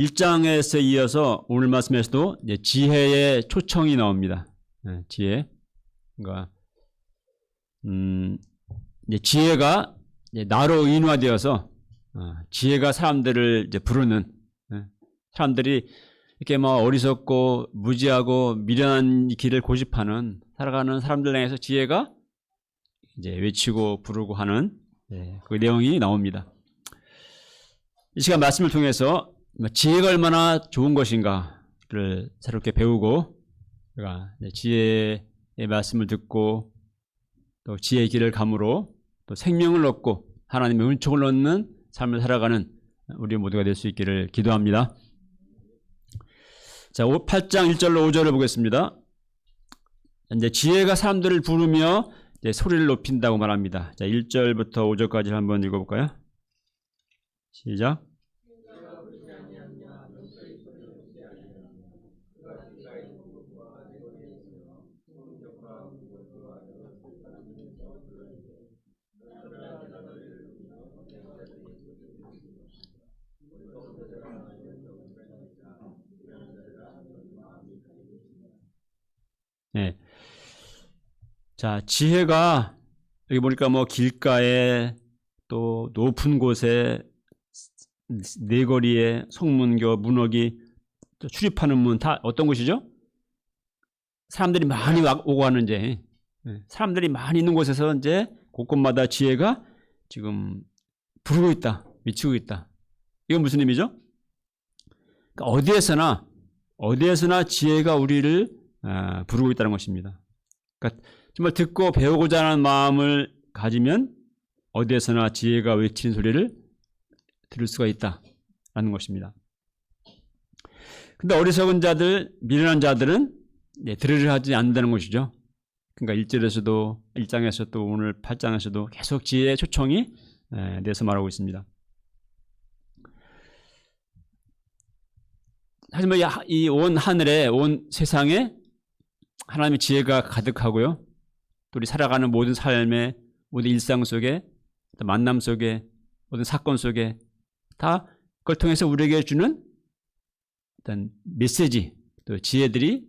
1장에서 이어서 오늘 말씀에서도 이제 지혜의 초청이 나옵니다. 지혜. 그러니까 이제 지혜가 이제 나로 인화되어서 지혜가 사람들을 이제 부르는, 사람들이 이렇게 뭐 어리석고 무지하고 미련한 길을 고집하는 살아가는 사람들 향해서 지혜가 이제 외치고 부르고 하는 그 내용이 나옵니다. 이 시간 말씀을 통해서 지혜가 얼마나 좋은 것인가를 새롭게 배우고, 지혜의 말씀을 듣고 또 지혜의 길을 감으로 또 생명을 얻고 하나님의 은총을 얻는 삶을 살아가는 우리 모두가 될 수 있기를 기도합니다. 자, 8장 1절로 5절을 보겠습니다. 이제 지혜가 사람들을 부르며 이제 소리를 높인다고 말합니다. 자, 1절부터 5절까지 한번 읽어볼까요? 시작. 네. 자, 지혜가 여기 보니까 뭐 길가에 또 높은 곳에 네거리에 성문교, 문어기, 또 출입하는 문 다 어떤 곳이죠? 사람들이 많이 오고 가는 이제 사람들이 많이 있는 곳에서 이제 곳곳마다 지혜가 지금 부르고 있다, 미치고 있다. 이건 무슨 의미죠? 그러니까 어디에서나 지혜가 우리를 부르고 있다는 것입니다. 그러니까 정말 듣고 배우고자 하는 마음을 가지면 어디에서나 지혜가 외치는 소리를 들을 수가 있다라는 것입니다. 근데 어리석은 자들, 미련한 자들은 들으려 하지 않는다는 것이죠. 그러니까 1절에서도 1장에서도 오늘 8장에서도 계속 지혜의 초청이 대해서 말하고 있습니다. 하지만 이 온 하늘에, 온 세상에 하나님의 지혜가 가득하고요. 또 우리 살아가는 모든 삶의 모든 일상 속에, 만남 속에, 모든 사건 속에 다 그걸 통해서 우리에게 주는 어떤 메시지, 또 지혜들이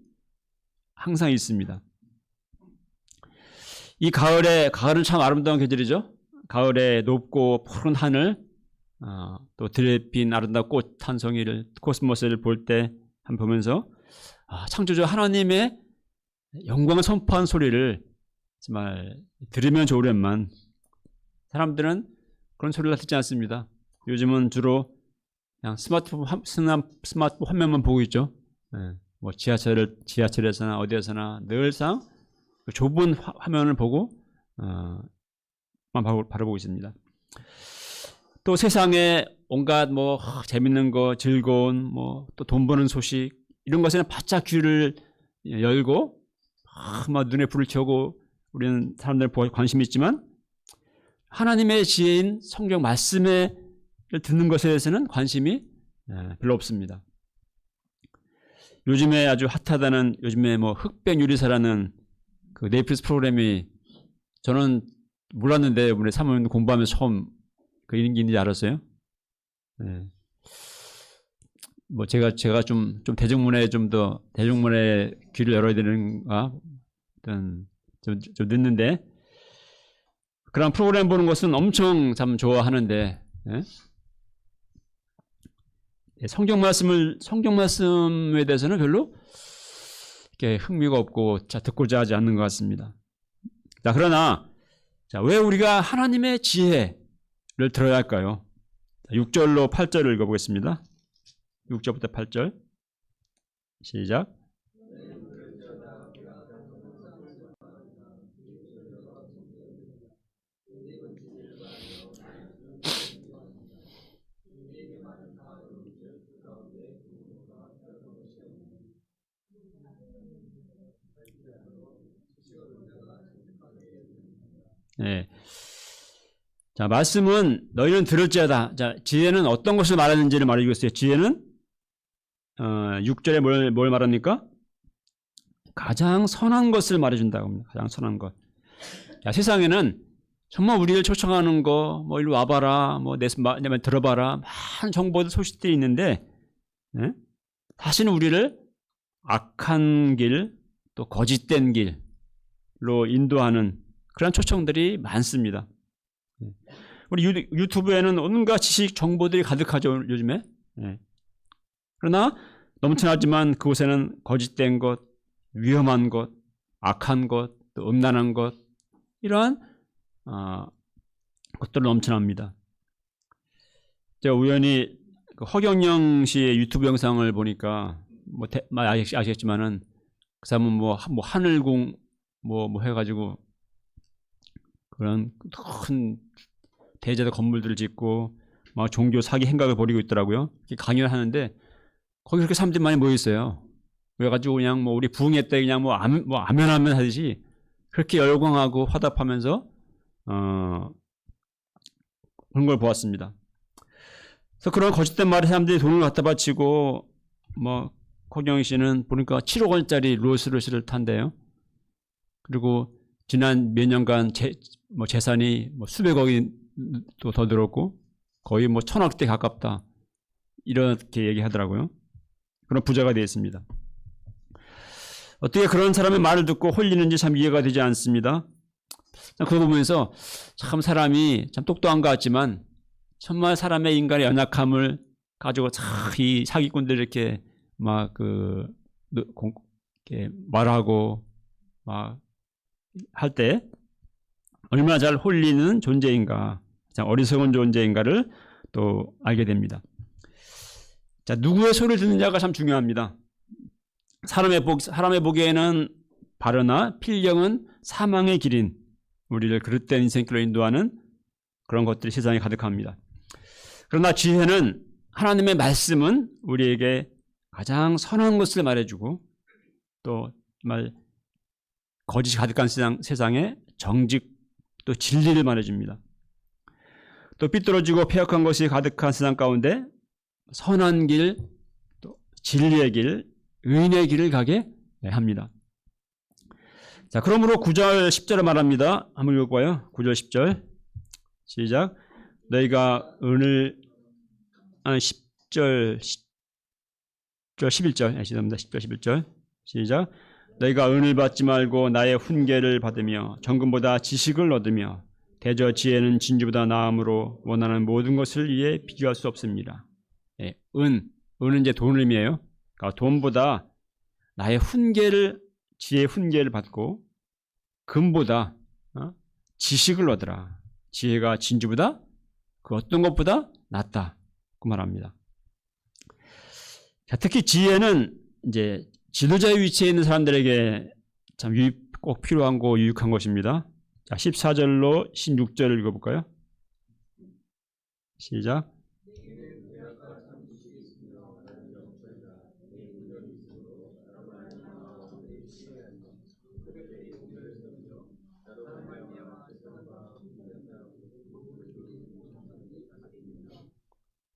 항상 있습니다. 이 가을은 참 아름다운 계절이죠. 가을에 높고 푸른 하늘, 또 들에 핀 아름다운 꽃 한 송이를, 코스모스를 볼 때 한번 보면서 창조주 하나님의 영광을 선포한 소리를 정말 들으면 좋으련만 사람들은 그런 소리를 듣지 않습니다. 요즘은 주로 그냥 스마트폰 화면만 보고 있죠. 뭐 지하철에서나 어디에서나 늘상 좁은 화면을 보고 바라보고 있습니다. 또 세상에 온갖 뭐 재밌는 거, 즐거운 뭐 또 돈 버는 소식 이런 것에는 바짝 귀를 열고 막 눈에 불을 켜고 우리는 사람들 관심이 있지만 하나님의 지혜인 성경 말씀을 듣는 것에 대해서는 관심이 별로 없습니다. 요즘에 아주 핫하다는 요즘에 뭐 흑백 유리사라는 그 넷플릭스 프로그램이 저는 몰랐는데 이번에 사모님 공부하면서 처음 그 인기인지 알았어요. 뭐 제가 좀 대중문화에 좀 더 대중문화에 귀를 열어야 되는가 좀 늦는데 그런 프로그램 보는 것은 엄청 참 좋아하는데 성경 말씀에 대해서는 별로 이렇게 흥미가 없고 듣고자 하지 않는 것 같습니다. 자, 그러나 왜 우리가 하나님의 지혜를 들어야 할까요? 6절로 8절을 읽어보겠습니다. 6절부터 8절 시작. 네. 자, 말씀은 너희는 들을지어다. 자, 지혜는 어떤 것을 말하는지를 말해주겠어요. 지혜는 6절에 뭘 말합니까? 가장 선한 것을 말해준다고 합니다. 가장 선한 것. 자, 세상에는 정말 우리를 초청하는 거, 뭐 일로 와봐라, 뭐 내 말 들어봐라, 많은 정보들 소식들이 있는데 예? 사실은 우리를 악한 길, 또 거짓된 길로 인도하는 그런 초청들이 많습니다. 우리 유튜브에는 온갖 지식 정보들이 가득하죠, 요즘에. 예. 그러나 넘쳐나지만 그곳에는 거짓된 것, 위험한 것, 악한 것, 또 음란한 것, 이러한 것들로 넘쳐납니다. 제가 우연히 허경영 씨의 유튜브 영상을 보니까 아시겠지만은 그 사람은 뭐 하늘궁 뭐 해가지고 그런 큰 대제도 건물들을 짓고 막 종교 사기 행각을 벌이고 있더라고요. 강연을 하는데 거기 그렇게 사람들이 많이 모여 있어요. 그래가지고 그냥 뭐 우리 부흥회 때 그냥 뭐 아멘 하듯이 그렇게 열광하고 화답하면서 그런 걸 보았습니다. 그래서 그런 거짓된 말에 사람들이 돈을 갖다 바치고 뭐 허경영 씨는 보니까 7억 원짜리 롤스로이스를 탄대요. 그리고 지난 몇 년간 재산이 뭐 수백억이 또 더 늘었고 거의 뭐 1,000억대 가깝다. 이렇게 얘기하더라고요. 그런 부자가 되어 있습니다. 어떻게 그런 사람의 말을 듣고 홀리는지 참 이해가 되지 않습니다. 그거 보면서 참 사람이 참 똑똑한 것 같지만 정말 사람의 인간의 연약함을 가지고 이 사기꾼들 이렇게 이렇게 말하고 막 할 때 얼마나 잘 홀리는 존재인가, 참 어리석은 존재인가를 또 알게 됩니다. 자, 누구의 소리를 듣느냐가 참 중요합니다. 사람의 보기에는 바르나 필경은 사망의 길인 우리를 그릇된 인생길로 인도하는 그런 것들이 세상에 가득합니다. 그러나 지혜는 하나님의 말씀은 우리에게 가장 선한 것을 말해주고 또 정말 거짓이 가득한 세상에 정직 또 진리를 말해줍니다. 또 삐뚤어지고 폐역한 것이 가득한 세상 가운데 선한 길, 또 진리의 길, 의인의 길을 가게 합니다. 자, 그러므로 9절 10절을 말합니다. 한번 읽어봐요. 9절 10절 시작. 너희가 은을 10절 11절 죄송합니다. 10절 11절 시작. 너희가 은을 받지 말고 나의 훈계를 받으며 정금보다 지식을 얻으며 대저 지혜는 진주보다 나음으로 원하는 모든 것을 이에 비교할 수 없습니다. 예, 은은 이제 돈을 의미해요. 그러니까 돈보다 나의 지혜의 훈계를 받고 금보다 지식을 얻으라. 지혜가 진주보다 그 어떤 것보다 낫다. 그 말합니다. 자, 특히 지혜는 이제 지도자의 위치에 있는 사람들에게 참 꼭 필요한 거 유익한 것입니다. 자, 14절로 16절을 읽어볼까요? 시작.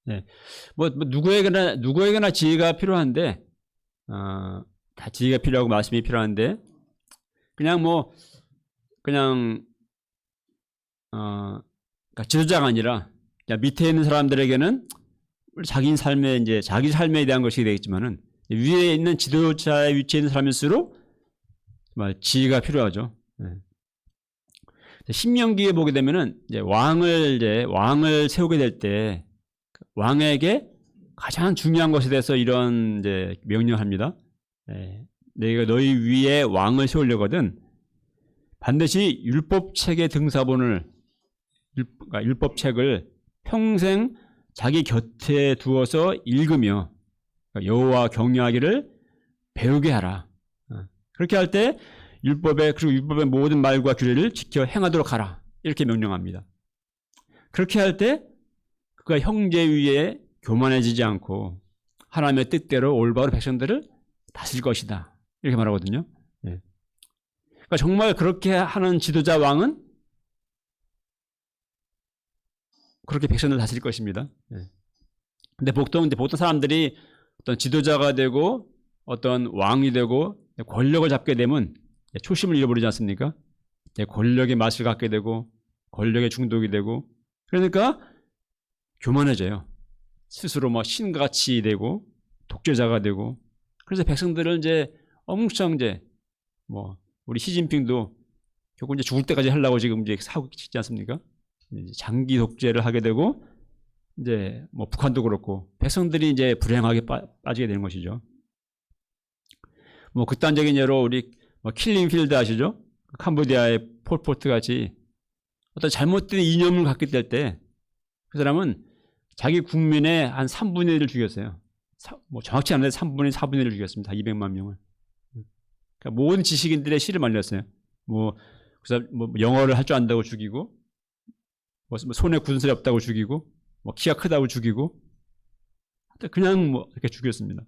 네, 뭐 누구에게나 지혜가 필요한데, 다 지혜가 필요하고 말씀이 필요한데, 그러니까 지도자가 아니라 그냥 밑에 있는 사람들에게는 자기 삶에 대한 것이 되겠지만은 위에 있는 지도자의 위치에 있는 사람일수록 정말 지혜가 필요하죠. 네. 신명기에 보게 되면은 이제 왕을 세우게 될 때 왕에게 가장 중요한 것에 대해서 이런 이제 명령합니다. 내가 너희 위에 왕을 세우려거든 반드시 율법책의 등사본을 율법책을 평생 자기 곁에 두어서 읽으며 여호와 경외하기를 배우게 하라. 그렇게 할 때 그리고 율법의 모든 말과 규례를 지켜 행하도록 하라. 이렇게 명령합니다. 그렇게 할 때 그가 형제 위에 교만해지지 않고 하나님의 뜻대로 올바로 백성들을 다스릴 것이다. 이렇게 말하거든요. 네. 그러니까 정말 그렇게 하는 지도자 왕은 그렇게 백성들을 다스릴 것입니다. 네. 근데 보통 사람들이 어떤 지도자가 되고 어떤 왕이 되고 권력을 잡게 되면 초심을 잃어버리지 않습니까? 권력의 맛을 갖게 되고 권력에 중독이 되고 그러니까 교만해져요. 스스로 신같이 되고 독재자가 되고, 그래서 백성들을 이제 엄청 이제 뭐 우리 시진핑도 결국 이제 죽을 때까지 하려고 지금 이제 사고 있지 않습니까? 이제 장기 독재를 하게 되고, 이제 뭐 북한도 그렇고 백성들이 이제 불행하게 빠지게 되는 것이죠. 뭐 극단적인 예로 우리 뭐 킬링필드 아시죠? 캄보디아의 폴포트 같이 어떤 잘못된 이념을 갖게 될 때 그 사람은 자기 국민의 한 3분의 1을 죽였어요. 뭐 정확치 않은데 3분의 4분의 1을 죽였습니다. 200만 명을. 그러니까 모든 지식인들의 씨를 말렸어요. 그래서 뭐 영어를 할 줄 안다고 죽이고, 뭐 손에 굳은 살이 없다고 죽이고, 뭐 키가 크다고 죽이고, 그냥 뭐 이렇게 죽였습니다.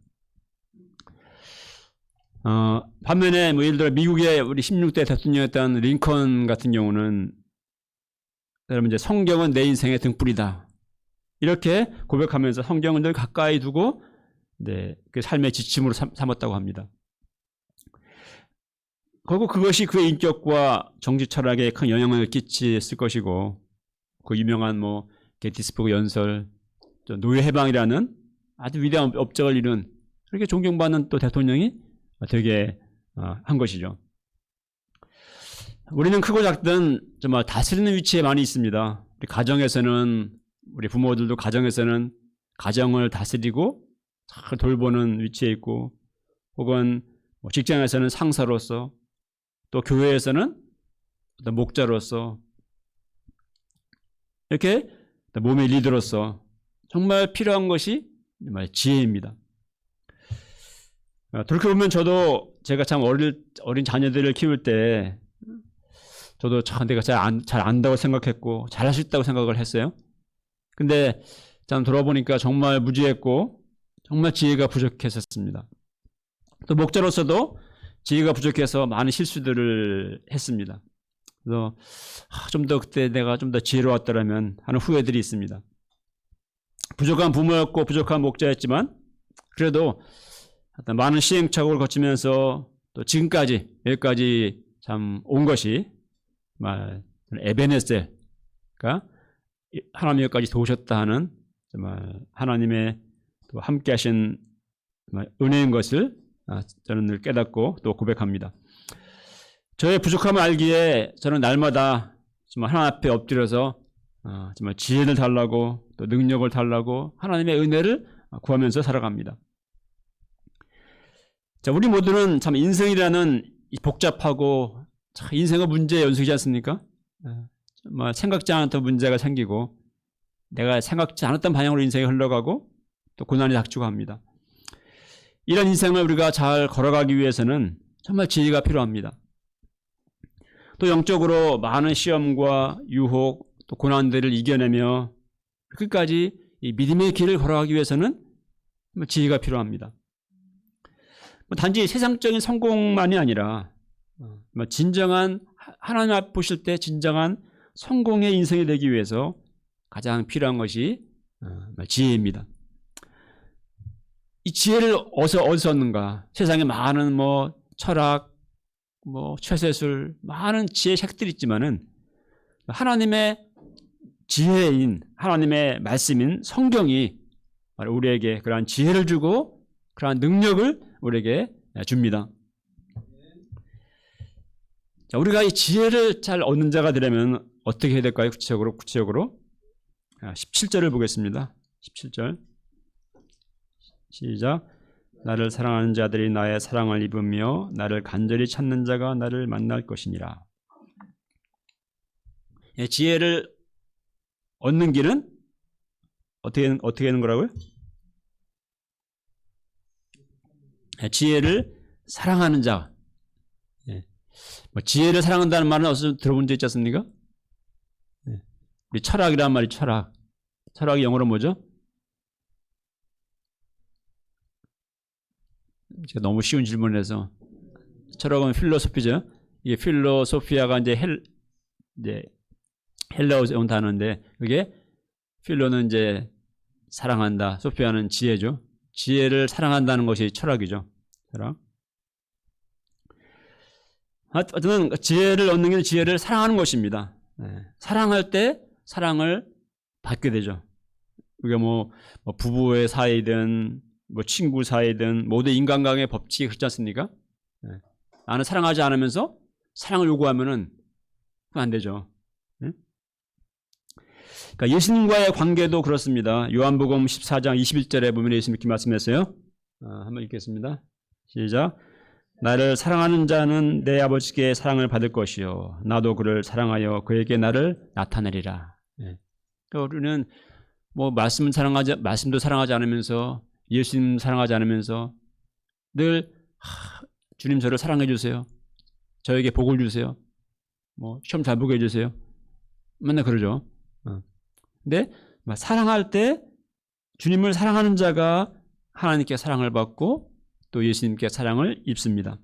반면에 뭐 예를 들어 미국의 우리 16대 대통령이었던 링컨 같은 경우는, 여러분 이제 성경은 내 인생의 등불이다, 이렇게 고백하면서 성경을 늘 가까이 두고 그 삶의 지침으로 삼았다고 합니다. 결국 그것이 그의 인격과 정치 철학에 큰 영향을 끼쳤을 것이고, 그 유명한 뭐 게티스버그 연설, 노예 해방이라는 아주 위대한 업적을 이룬 그렇게 존경받는 또 대통령이 되게 한 것이죠. 우리는 크고 작든 정말 다스리는 위치에 많이 있습니다. 우리 가정에서는, 우리 부모들도 가정에서는 가정을 다스리고 잘 돌보는 위치에 있고, 혹은 뭐 직장에서는 상사로서, 또 교회에서는 목자로서, 이렇게 몸의 리더로서 정말 필요한 것이 정말 지혜입니다. 돌이켜보면 저도 제가 참 어린 자녀들을 키울 때 저도 내가 잘 안다고 생각했고 잘할 수 있다고 생각을 했어요. 근데 참 돌아보니까 정말 무지했고 정말 지혜가 부족했었습니다. 또 목자로서도 지혜가 부족해서 많은 실수들을 했습니다. 그래서 좀 더 그때 내가 좀 더 지혜로웠더라면 하는 후회들이 있습니다. 부족한 부모였고 부족한 목자였지만 그래도 많은 시행착오를 거치면서 또 지금까지 여기까지 참 온 것이 정말 에베네셀가 하나님 여기까지 도우셨다 하는 정말 하나님의 또 함께 하신 은혜인 것을 저는 늘 깨닫고 또 고백합니다. 저의 부족함을 알기에 저는 날마다 정말 하나님 앞에 엎드려서 정말 지혜를 달라고 또 능력을 달라고 하나님의 은혜를 구하면서 살아갑니다. 자, 우리 모두는 참 인생이라는 복잡하고 인생의 문제의 연속이지 않습니까? 정말 생각지 않았던 문제가 생기고 내가 생각지 않았던 방향으로 인생이 흘러가고 또 고난이 닥치고 합니다. 이런 인생을 우리가 잘 걸어가기 위해서는 정말 지혜가 필요합니다. 또 영적으로 많은 시험과 유혹 또 고난들을 이겨내며 끝까지 이 믿음의 길을 걸어가기 위해서는 지혜가 필요합니다. 단지 세상적인 성공만이 아니라 진정한 하나님 앞 보실 때 진정한 성공의 인생이 되기 위해서 가장 필요한 것이 지혜입니다. 이 지혜를 어디서 얻는가? 세상에 많은 뭐 철학, 뭐 최세술, 많은 지혜 책들이 있지만은 하나님의 지혜인 하나님의 말씀인 성경이 우리에게 그러한 지혜를 주고 그러한 능력을 우리에게 줍니다. 자, 우리가 이 지혜를 잘 얻는 자가 되려면 어떻게 해야 될까요? 구체적으로 17절을 보겠습니다. 17절 시작. 나를 사랑하는 자들이 나의 사랑을 입으며 나를 간절히 찾는 자가 나를 만날 것이니라. 지혜를 얻는 길은 어떻게 하는 거라고요? 지혜를 사랑하는 자. 지혜를 사랑한다는 말은 어디서 들어본 적 있지 않습니까? 우리 철학이란 말이 철학. 철학이 영어로 뭐죠? 제가 너무 쉬운 질문을 해서 철학은 필로소피죠. 이게 필로소피아가 이제 헬라어에서 온 단어인데 그게 필로는 이제 사랑한다, 소피아는 지혜죠. 지혜를 사랑한다는 것이 철학이죠. 철학. 어쨌든 지혜를 얻는 게 지혜를 사랑하는 것입니다. 사랑할 때 사랑을 받게 되죠. 우리가 뭐 부부의 사이든 뭐 친구 사이든 모두 인간관계의 법칙이 그렇지 않습니까? 예. 나는 사랑하지 않으면서 사랑을 요구하면은 그건 안 되죠. 예? 그러니까 예수님과의 관계도 그렇습니다. 요한복음 14장 21절에 보면 예수님 이렇게 말씀했어요. 한번 읽겠습니다. 시작. 나를 사랑하는 자는 내 아버지께 사랑을 받을 것이요 나도 그를 사랑하여 그에게 나를 나타내리라. 예. 그러니까 우리는 뭐 말씀도 사랑하지 않으면서 예수님 사랑하지 않으면서 늘 주님 저를 사랑해 주세요. 저에게 복을 주세요. 뭐 시험 잘 보게 해주세요. 맨날 그러죠. 근데 사랑할 때 주님을 사랑하는 자가 하나님께 사랑을 받고 또 예수님께 사랑을 입습니다.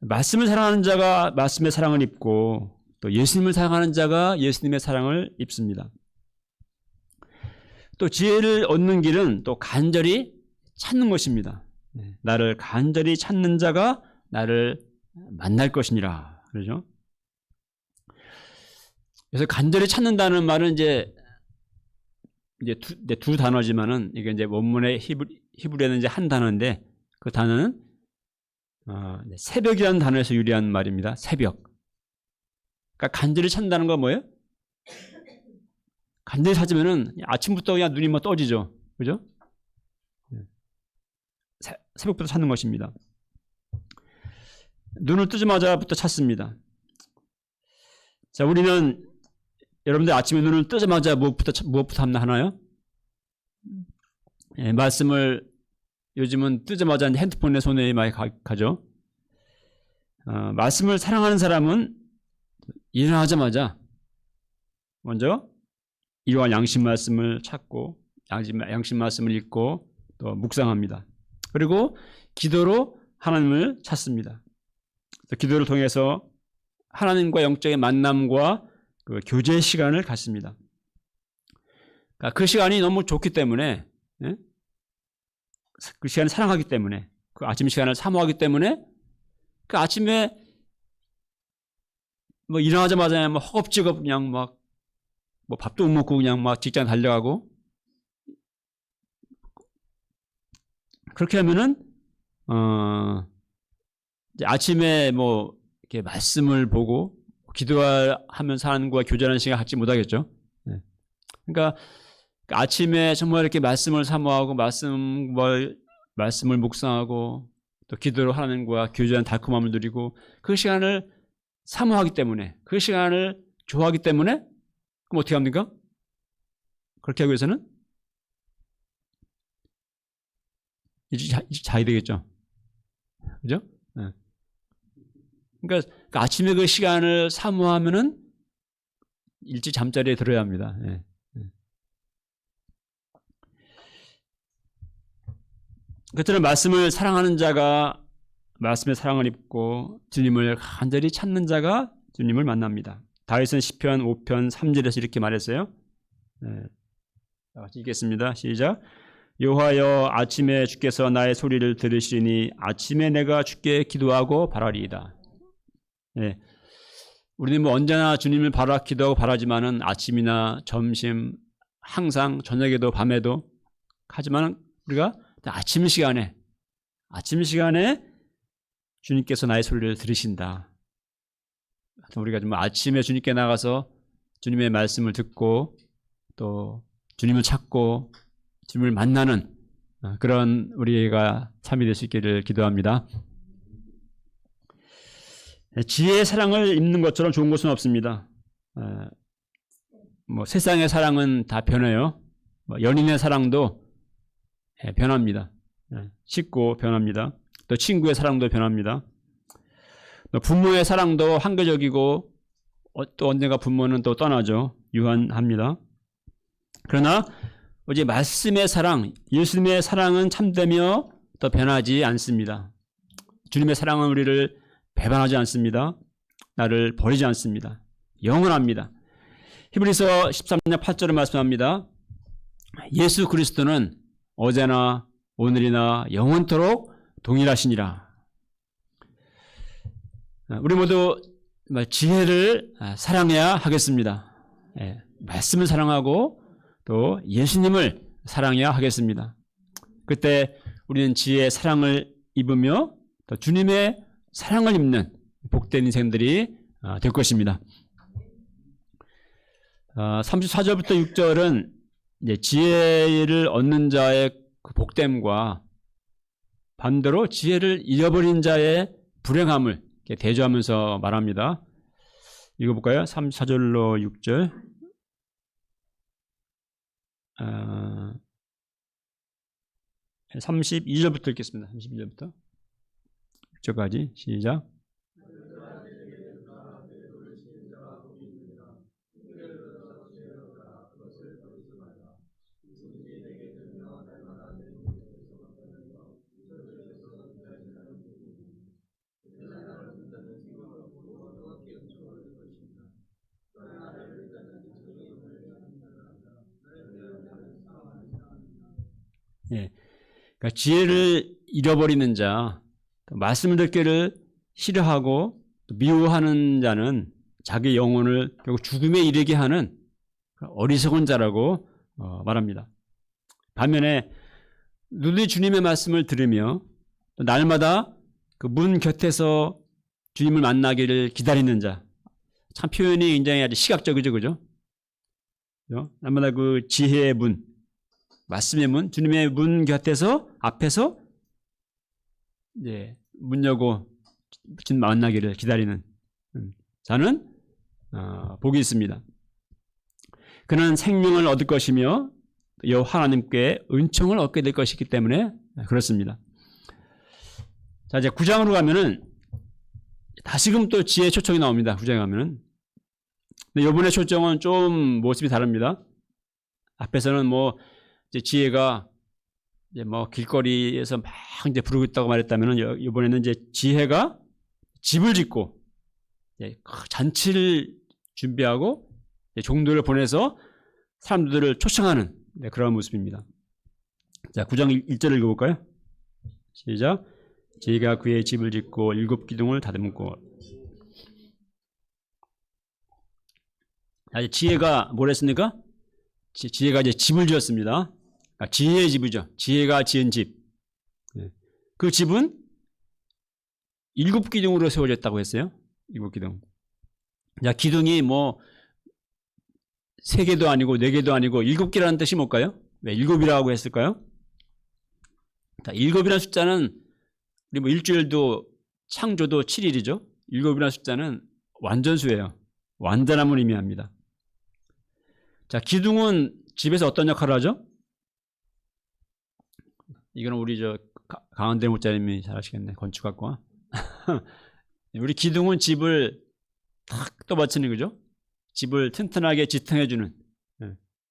말씀을 사랑하는 자가 말씀의 사랑을 입고 또 예수님을 사랑하는 자가 예수님의 사랑을 입습니다. 또 지혜를 얻는 길은 또 간절히 찾는 것입니다. 나를 간절히 찾는 자가 나를 만날 것이니라. 그러죠? 그래서 간절히 찾는다는 말은 이제 두 단어지만은 이게 이제 원문의 히브리어는 이제 한 단어인데 그 단어는 새벽이라는 단어에서 유래한 말입니다. 새벽. 그러니까 간절히 찾는다는 건 뭐예요? 간절히 찾으면은 아침부터 그냥 눈이 뭐 떠지죠. 그죠? 새벽부터 찾는 것입니다. 눈을 뜨자마자부터 찾습니다. 자, 우리는 여러분들 아침에 눈을 뜨자마자 무엇부터 하나요? 예, 말씀을 요즘은 뜨자마자 핸드폰에 손에 많이 가죠. 말씀을 사랑하는 사람은 일어나자마자 먼저 이러한 양심 말씀을 찾고 양심 말씀을 읽고 또 묵상합니다. 그리고 기도로 하나님을 찾습니다. 기도를 통해서 하나님과 영적인 만남과 그 교제 시간을 갖습니다. 그러니까 그 시간이 너무 좋기 때문에, 예? 그 시간을 사랑하기 때문에, 그 아침 시간을 사모하기 때문에, 그 아침에 뭐 일어나자마자 뭐 허겁지겁 그냥 막 뭐 밥도 못 먹고 그냥 막 직장 달려가고 그렇게 하면은 이제 아침에 뭐 이렇게 말씀을 보고 기도하면서 하나님과 교제하는 시간 갖지 못하겠죠. 네. 그러니까 아침에 정말 이렇게 말씀을 사모하고 말씀을 묵상하고 또 기도로 하나님과 교제하는 달콤함을 누리고 그 시간을 사모하기 때문에 그 시간을 좋아하기 때문에 그럼 어떻게 합니까? 그렇게 하기 위해서는 일찍 자야 되겠죠. 그죠? 네. 그러니까 아침에 그 시간을 사모하면은 일찍 잠자리에 들어야 합니다. 네. 그처럼 말씀을 사랑하는 자가 말씀의 사랑을 입고 주님을 간절히 찾는 자가 주님을 만납니다. 다윗은 시편 5편 3절에서 이렇게 말했어요. 네. 같이 읽겠습니다. 시작. 여호와여 아침에 주께서 나의 소리를 들으시리니 아침에 내가 주께 기도하고 바라리이다. 네. 우리는 뭐 언제나 주님을 기도하고 바라지만은 아침이나 점심 항상 저녁에도 밤에도 하지만 우리가 아침 시간에 주님께서 나의 소리를 들으신다. 우리가 좀 아침에 주님께 나가서 주님의 말씀을 듣고 또 주님을 찾고 주님을 만나는 그런 우리가 삶이 될 수 있기를 기도합니다. 지혜의 사랑을 입는 것처럼 좋은 것은 없습니다. 뭐 세상의 사랑은 다 변해요. 연인의 사랑도 변합니다. 식고 변합니다. 또 친구의 사랑도 변합니다. 또 부모의 사랑도 한계적이고 또 언젠가 부모는 또 떠나죠. 유한합니다. 그러나 이제 말씀의 사랑, 예수님의 사랑은 참되며 또 변하지 않습니다. 주님의 사랑은 우리를 배반하지 않습니다. 나를 버리지 않습니다. 영원합니다. 히브리서 13장 8절을 말씀합니다. 예수 그리스도는 어제나 오늘이나 영원토록 동일하시니라. 우리 모두 지혜를 사랑해야 하겠습니다. 말씀을 사랑하고 또 예수님을 사랑해야 하겠습니다. 그때 우리는 지혜의 사랑을 입으며 또 주님의 사랑을 입는 복된 인생들이 될 것입니다. 34절부터 6절은 이제 지혜를 얻는 자의 그 복됨과 반대로 지혜를 잃어버린 자의 불행함을 대조하면서 말합니다. 읽어볼까요? 34절로 6절. 32절부터 읽겠습니다. 32절부터 6절까지 시작. 예, 그러니까 지혜를 잃어버리는 자, 말씀을 듣기를 싫어하고 미워하는 자는 자기 영혼을 결국 죽음에 이르게 하는 어리석은 자라고 말합니다. 반면에 누누이 주님의 말씀을 들으며 날마다 그 문 곁에서 주님을 만나기를 기다리는 자, 참 표현이 굉장히 아주 시각적이죠, 그죠? 날마다 그 지혜의 문, 말씀의 문, 주님의 문 곁에서 앞에서 문 여고 주님 만나기를 기다리는 자는 복이 있습니다. 그는 생명을 얻을 것이며 여호와 하나님께 은총을 얻게 될 것이기 때문에 그렇습니다. 자, 이제 9장으로 가면은 다시금 또 지혜 초청이 나옵니다. 9장에 가면은. 근데 이번에 초청은 좀 모습이 다릅니다. 앞에서는 이제 지혜가 이제 길거리에서 막 이제 부르고 있다고 말했다면은 이번에는 이제 지혜가 집을 짓고 잔치를 준비하고 종들을 보내서 사람들을 초청하는 그런 모습입니다. 자, 9장 1절을 읽어볼까요? 시작. 지혜가 그의 집을 짓고 7 기둥을 다듬고. 지혜가 뭘 했습니까? 지혜가 이제 집을 지었습니다. 지혜의 집이죠. 지혜가 지은 집. 그 집은 7 기둥으로 세워졌다고 했어요. 7 기둥. 자, 기둥이 3개도 아니고 4개도 아니고 7개라는 뜻이 뭘까요? 왜 7이라고 했을까요? 자, 7이라는 숫자는 우리 일주일도 창조도 7일이죠. 7이라는 숫자는 완전수예요. 완전함을 의미합니다. 자, 기둥은 집에서 어떤 역할을 하죠? 이거는 우리 강한대 목사님이 잘 아시겠네. 건축학과. 우리 기둥은 집을 탁 떠받치는 거죠. 집을 튼튼하게 지탱해주는.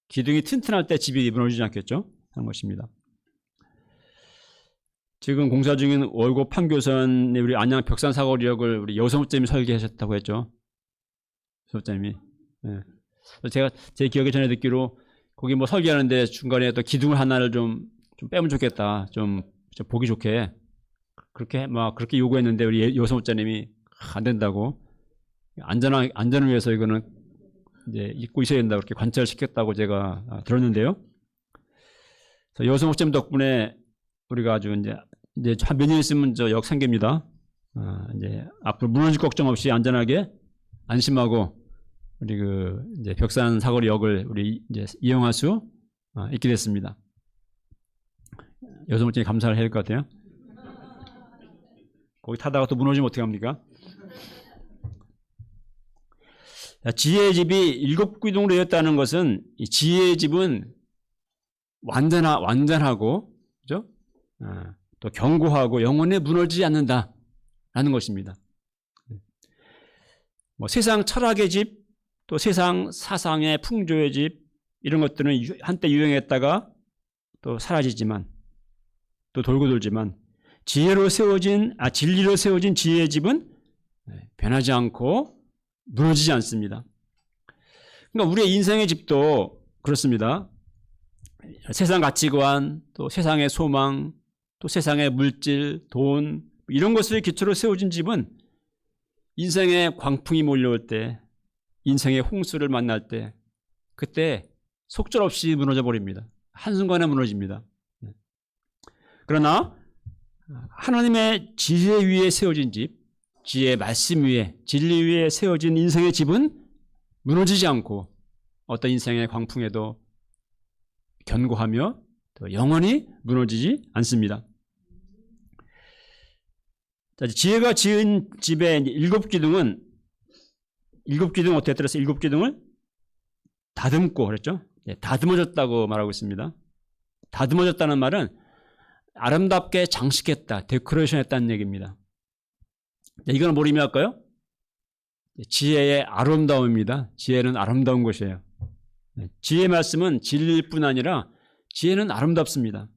기둥이 튼튼할 때 집이 무너지지 않겠죠? 하는 것입니다. 지금 공사 중인 월곡 판교선 우리 안양 벽산 사거리역을 우리 여성목사님이 설계하셨다고 했죠. 여성목사님이. 제가 제 기억에 전에 듣기로 거기 설계하는데 중간에 또 기둥을 하나를 좀 빼면 좋겠다. 좀 보기 좋게. 그렇게 요구했는데 우리 여성목사님이 안 된다고. 안전을 위해서 이거는 이제 잊고 있어야 된다. 그렇게 관찰을 시켰다고 제가 들었는데요. 여성 목사님 덕분에 우리가 아주 이제 한 몇 년 있으면 역 생깁니다. 이제 앞으로 무너질 걱정 없이 안전하게 안심하고 우리 이제 벽산 사거리 역을 우리 이제 이용할 수 있게 됐습니다. 여성 목사님 감사를 해야 될 것 같아요. 거기 타다가 또 무너지면 어떻게 합니까? 지혜의 집이 7 기둥으로 되었다는 것은 이 지혜의 집은 완전하고, 그죠? 또 견고하고 영원히 무너지지 않는다라는 것입니다. 세상 철학의 집, 또 세상 사상의 풍조의 집, 이런 것들은 한때 유행했다가 또 사라지지만, 또 돌고 돌지만, 진리로 세워진 지혜의 집은 변하지 않고 무너지지 않습니다. 그러니까 우리의 인생의 집도 그렇습니다. 세상 가치관, 또 세상의 소망, 또 세상의 물질, 돈, 이런 것을 기초로 세워진 집은 인생의 광풍이 몰려올 때, 인생의 홍수를 만날 때, 그때 속절없이 무너져 버립니다. 한순간에 무너집니다. 그러나 하나님의 지혜 위에 세워진 집, 지혜의 말씀 위에, 진리 위에 세워진 인생의 집은 무너지지 않고 어떤 인생의 광풍에도 견고하며 또 영원히 무너지지 않습니다. 자, 지혜가 지은 집의 일곱 기둥은 어떻게 들었어요? 일곱 기둥을 다듬고 그랬죠? 네, 다듬어졌다고 말하고 있습니다. 다듬어졌다는 말은 아름답게 장식했다, 데코레이션 했다는 얘기입니다. 이건 뭘 의미할까요? 지혜의 아름다움입니다. 지혜는 아름다운 것이에요. 지혜의 말씀은 진리일 뿐 아니라 지혜는 아름답습니다.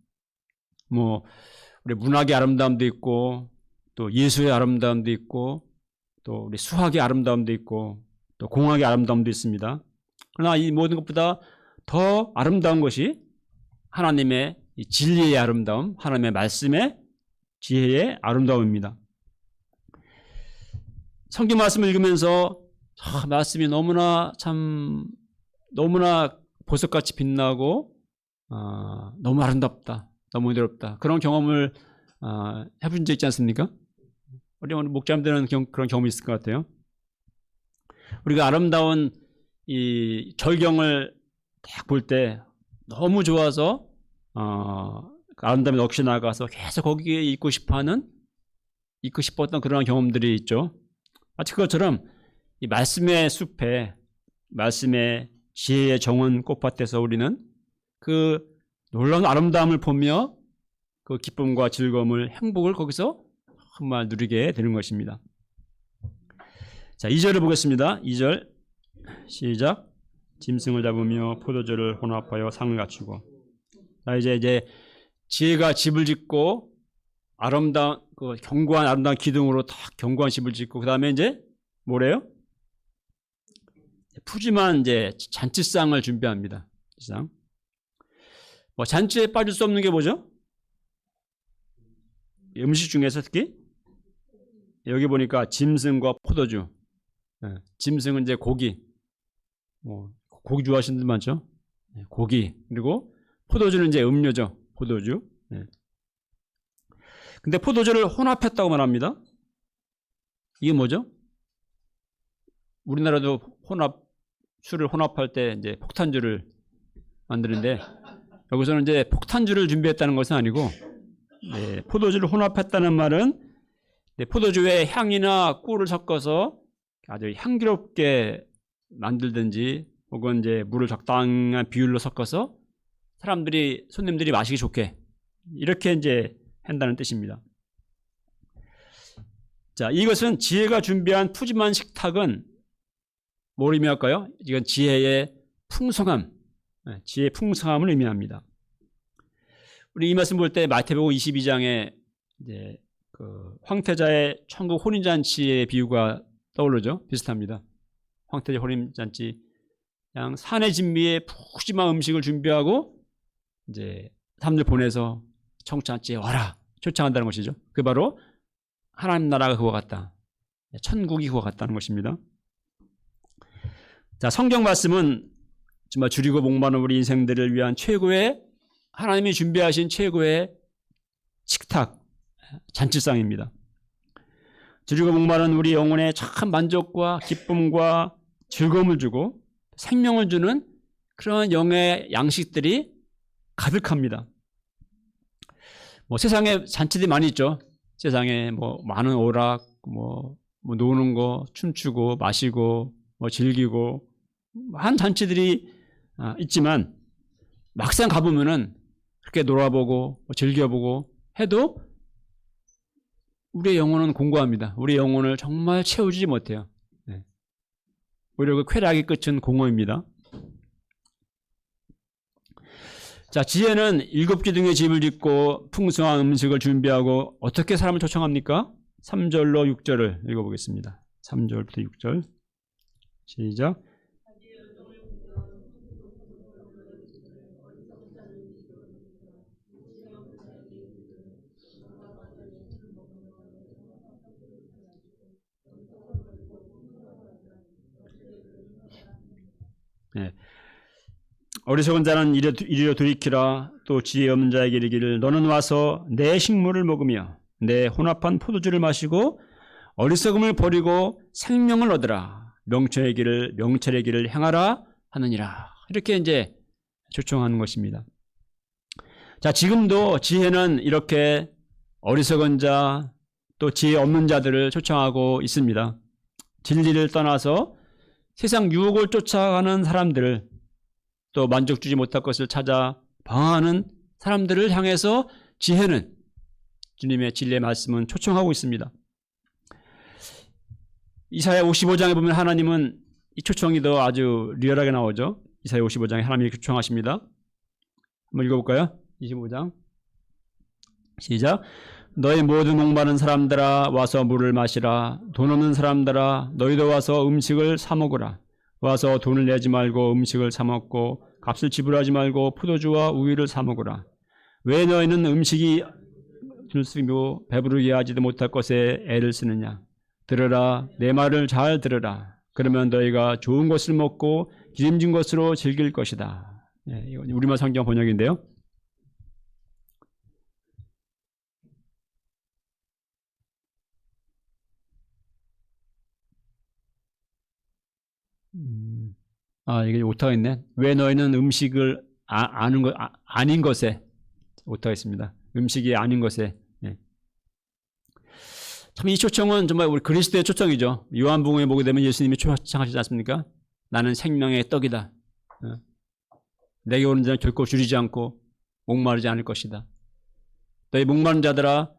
우리 문학의 아름다움도 있고, 또 예술의 아름다움도 있고, 또 우리 수학의 아름다움도 있고, 또 공학의 아름다움도 있습니다. 그러나 이 모든 것보다 더 아름다운 것이 하나님의 진리의 아름다움, 하나님의 말씀의 지혜의 아름다움입니다. 성경 말씀을 읽으면서 말씀이 너무나 보석같이 빛나고 너무 아름답다, 너무 은혜롭다, 그런 경험을 해본 적 있지 않습니까? 우리 목자님들은 그런 경험이 있을 것 같아요. 우리가 아름다운 이 절경을 딱 볼 때 너무 좋아서 아름다움에 넋이 나가서 계속 거기에 있고 싶었던 그런 경험들이 있죠. 마치 그것처럼 이 말씀의 숲에, 말씀의 지혜의 정원 꽃밭에서 우리는 그 놀라운 아름다움을 보며 그 기쁨과 즐거움을, 행복을 거기서 정말 누리게 되는 것입니다. 자, 2절을 보겠습니다. 2절 시작. 짐승을 잡으며 포도주를 혼합하여 상을 갖추고. 자, 이제 지혜가 집을 짓고 아름다운 그 견고한 아름다운 기둥으로 딱 견고한 집을 짓고, 그 다음에 이제 뭐래요? 푸짐한 이제 잔치상을 준비합니다. 잔치에 빠질 수 없는 게 뭐죠? 음식 중에서 특히 여기 보니까 짐승과 포도주. 짐승은 이제 고기. 고기 좋아하시는 분들 많죠? 고기. 그리고 포도주는 이제 음료죠. 포도주. 근데 포도주를 혼합했다고 말합니다. 이게 뭐죠? 우리나라도 술을 혼합할 때 이제 폭탄주를 만드는데, 여기서는 이제 폭탄주를 준비했다는 것은 아니고, 포도주를 혼합했다는 말은 포도주에 향이나 꿀을 섞어서 아주 향기롭게 만들든지, 혹은 이제 물을 적당한 비율로 섞어서 손님들이 마시기 좋게, 이렇게 이제 한다는 뜻입니다. 자, 이것은 지혜가 준비한 푸짐한 식탁은 뭘 의미할까요? 이건 지혜의 풍성함, 지혜의 풍성함을 의미합니다. 우리 이 말씀 볼 때 마태복음 22장에 이제 그 황태자의 천국 혼인잔치의 비유가 떠오르죠. 비슷합니다. 황태자 혼인잔치, 그냥 산의 진미에 푸짐한 음식을 준비하고 이제 사람들 보내서 청잔치에 와라 초청한다는 것이죠. 그 바로 하나님 나라가 그와 같다, 천국이 그와 같다는 것입니다. 자, 성경 말씀은 정말 줄이고 목마른 우리 인생들을 위한 최고의, 하나님이 준비하신 최고의 식탁, 잔치상입니다. 줄이고 목마른 우리 영혼에 참 만족과 기쁨과 즐거움을 주고 생명을 주는 그런 영의 양식들이 가득합니다. 세상에 잔치들이 많이 있죠. 세상에 많은 오락, 노는 거, 춤추고 마시고 즐기고 한 잔치들이 있지만, 막상 가보면은 그렇게 놀아보고 즐겨보고 해도 우리의 영혼은 공고합니다. 우리의 영혼을 정말 채워주지 못해요. 오히려 그 쾌락의 끝은 공허입니다. 자, 지혜는 7기둥의 집을 짓고 풍성한 음식을 준비하고 어떻게 사람을 초청합니까? 3절로 6절을 읽어보겠습니다. 3절부터 6절 시작. 어리석은 자는 이리로 돌이키라. 또 지혜 없는 자에게 이르기를 너는 와서 내 식물을 먹으며 내 혼합한 포도주를 마시고 어리석음을 버리고 생명을 얻으라. 명철의 길을 행하라 하느니라. 이렇게 이제 초청하는 것입니다. 자, 지금도 지혜는 이렇게 어리석은 자, 또 지혜 없는 자들을 초청하고 있습니다. 진리를 떠나서 세상 유혹을 쫓아가는 사람들을, 또 만족 주지 못할 것을 찾아 방황하는 사람들을 향해서 지혜는, 주님의 진리의 말씀은 초청하고 있습니다. 이사야 55장에 보면 하나님은 이 초청이 더 아주 리얼하게 나오죠. 이사야 55장에 하나님이 초청하십니다. 한번 읽어볼까요? 25장 시작. 너희 모두 목마른 사람들아 와서 물을 마시라. 돈 없는 사람들아 너희도 와서 음식을 사 먹으라. 와서 돈을 내지 말고 음식을 사 먹고 값을 지불하지 말고 포도주와 우유를 사 먹으라. 왜 너희는 음식이 줄쓰고 배부르게 하지도 못할 것에 애를 쓰느냐. 들으라. 내 말을 잘 들으라. 그러면 너희가 좋은 것을 먹고 기름진 것으로 즐길 것이다. 이건 우리말 성경 번역인데요. 이게 오타가 있네. 왜 너희는 음식을 아닌 것에, 오타가 있습니다. 음식이 아닌 것에. 참 이 초청은 정말 우리 그리스도의 초청이죠. 요한복음에 보게 되면 예수님이 초청하시지 않습니까? 나는 생명의 떡이다. 내게 오는 자는 결코 줄이지 않고 목마르지 않을 것이다. 너희 목마른 자들아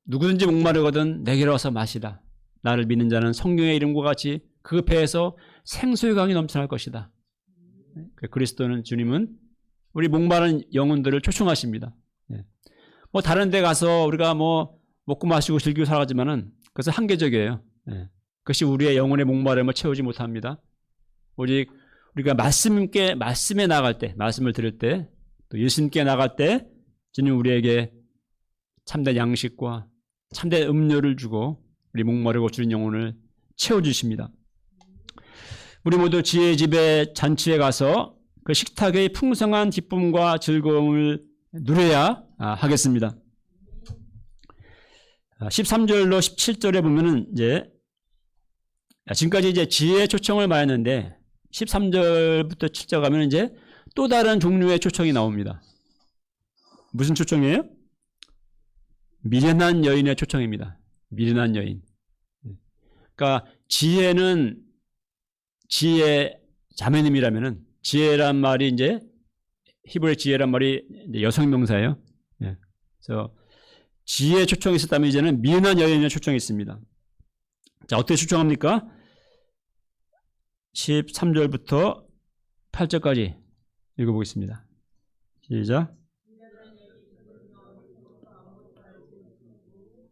누구든지 목마르거든 내게로 와서 마시라. 나를 믿는 자는 성령의 이름과 같이 그 배에서 생수의 강이 넘쳐날 것이다. 그리스도는, 주님은 우리 목마른 영혼들을 초청하십니다. 뭐 다른 데 가서 우리가 뭐 먹고 마시고 즐기고 살아가지만은 그것은 한계적이에요. 그것이 우리의 영혼의 목마름을 채우지 못합니다. 오직 우리가 말씀에 나갈 때, 말씀을 들을 때, 또 예수님께 나갈 때 주님 우리에게 참된 양식과 참된 음료를 주고 우리 목마르고 줄인 영혼을 채워주십니다. 우리 모두 지혜의 집에 잔치에 가서 그 식탁의 풍성한 기쁨과 즐거움을 누려야 하겠습니다. 13절로 17절에 보면은 지금까지 이제 지혜의 초청을 말했는데 13절부터 7절 가면 이제 또 다른 종류의 초청이 나옵니다. 무슨 초청이에요? 미련한 여인의 초청입니다. 미련한 여인. 그러니까 지혜는 지혜 자매님이라면은 지혜란 말이 이제 히브리 지혜란 말이 이제 여성 명사예요. 그래서 지혜 초청이 있었다면 이제는 미련한 여인의 초청이 있습니다. 자, 어떻게 초청합니까? 13절부터 8절까지 읽어보겠습니다. 시작.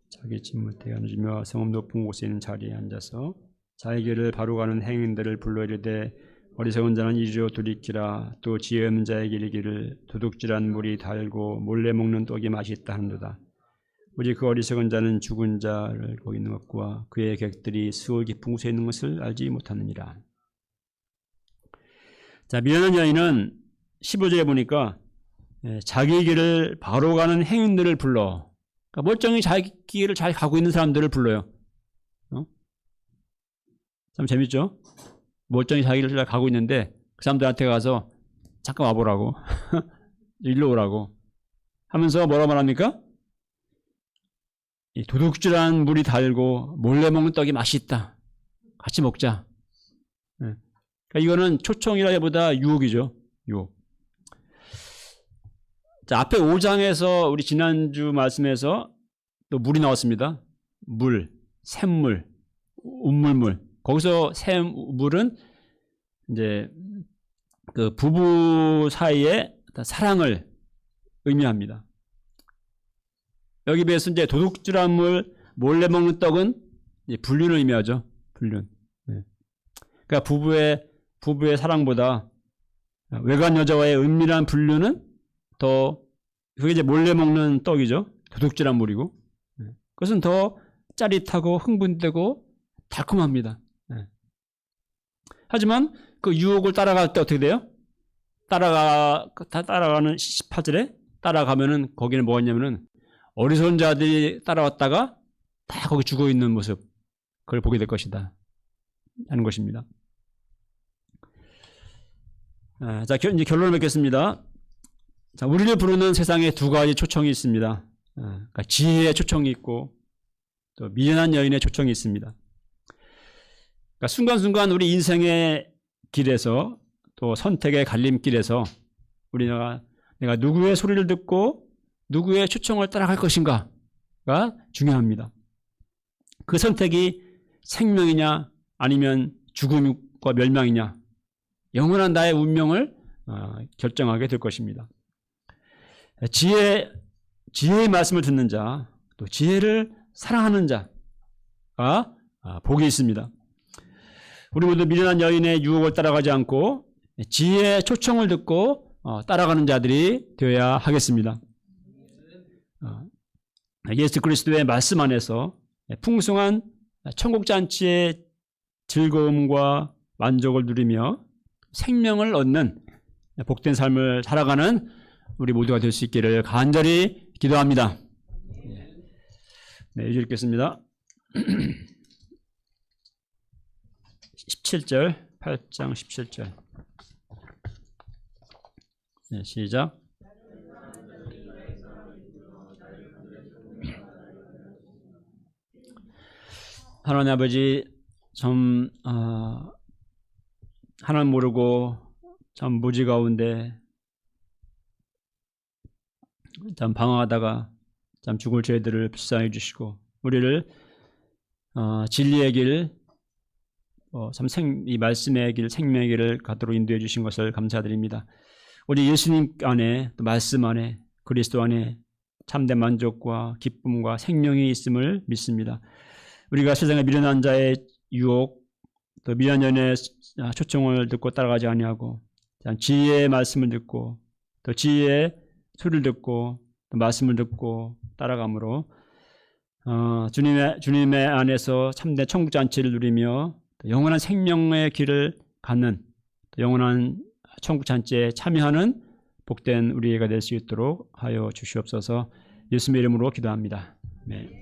자기 진물대에 앉으며 성읍 높은 곳에 있는 자리에 앉아서 자기 길을 바로 가는 행인들을 불러 이르되 어리석은 자는 이리로 돌이키라. 또 지혜 없는 자에게 이르기를 도둑질한 물이 달고 몰래 먹는 떡이 맛있다 하는도다. 오직 그 어리석은 자는 죽은 자를 거기 있는 것과 그의 객들이 수월 깊은 곳에 있는 것을 알지 못하느니라. 자, 미련한 여인은 15절에 보니까 자기 길을 바로 가는 행인들을 불러. 그러니까 멀쩡히 자기 길을 잘 가고 있는 사람들을 불러요. 참 재밌죠? 멀쩡히 자기 길을 잘 가고 있는데 그 사람들한테 가서 잠깐 와보라고 일로 오라고 하면서 뭐라 말합니까? 이 도둑질한 물이 달고 몰래 먹는 떡이 맛있다. 같이 먹자. 그러니까 이거는 초청이라기보다 유혹이죠. 유혹. 자, 앞에 5장에서 우리 지난주 말씀에서 또 물이 나왔습니다. 물, 샘물, 운물물. 거기서 샘물은 이제 그 부부 사이의 사랑을 의미합니다. 여기 비해서 이제 도둑질한 물, 몰래 먹는 떡은 불륜을 의미하죠. 불륜. 그러니까 부부의 사랑보다 외간 여자와의 은밀한 불륜은 더, 그게 이제 몰래 먹는 떡이죠. 도둑질한 물이고. 그것은 더 짜릿하고 흥분되고 달콤합니다. 하지만 그 유혹을 따라갈 때 어떻게 돼요? 따라가는 18절에 따라가면은 거기는 뭐였냐면은 어리석은 자들이 따라왔다가 다 거기 죽어 있는 모습, 그걸 보게 될 것이다 하는 것입니다. 자, 이제 결론을 맺겠습니다. 자, 우리를 부르는 세상에 두 가지 초청이 있습니다. 그러니까 지혜의 초청이 있고 또 미련한 여인의 초청이 있습니다. 그러니까 순간순간 우리 인생의 길에서 또 선택의 갈림길에서 내가 누구의 소리를 듣고 누구의 초청을 따라갈 것인가가 중요합니다. 그 선택이 생명이냐 아니면 죽음과 멸망이냐, 영원한 나의 운명을 결정하게 될 것입니다. 지혜의 말씀을 듣는 자, 또 지혜를 사랑하는 자가 복이 있습니다. 우리 모두 미련한 여인의 유혹을 따라가지 않고 지혜의 초청을 듣고 따라가는 자들이 되어야 하겠습니다. 예수 그리스도의 말씀 안에서 풍성한 천국잔치의 즐거움과 만족을 누리며 생명을 얻는 복된 삶을 살아가는 우리 모두가 될 수 있기를 간절히 기도합니다. 네, 이제 읽겠습니다. 17절, 8장 17절. 네, 시작. 하나님 아버지, 참 하나님 모르고 참 무지 가운데 참 방황하다가 참 죽을 죄들을 불쌍히 주시고 우리를 진리의 길, 이 말씀의 길, 생명의 길을 가도록 인도해 주신 것을 감사드립니다. 우리 예수님 안에, 또 말씀 안에, 그리스도 안에 참된 만족과 기쁨과 생명이 있음을 믿습니다. 우리가 세상의 미련한 자의 유혹, 또 미련한 여인의 초청을 듣고 따라가지 아니하고 지혜의 말씀을 듣고 또 지혜의 소리를 듣고 또 말씀을 듣고 따라감으로 주님의 안에서 참된 천국잔치를 누리며 영원한 생명의 길을 갖는 영원한 천국잔치에 참여하는 복된 우리가 될 수 있도록 하여 주시옵소서. 예수님의 이름으로 기도합니다. 네.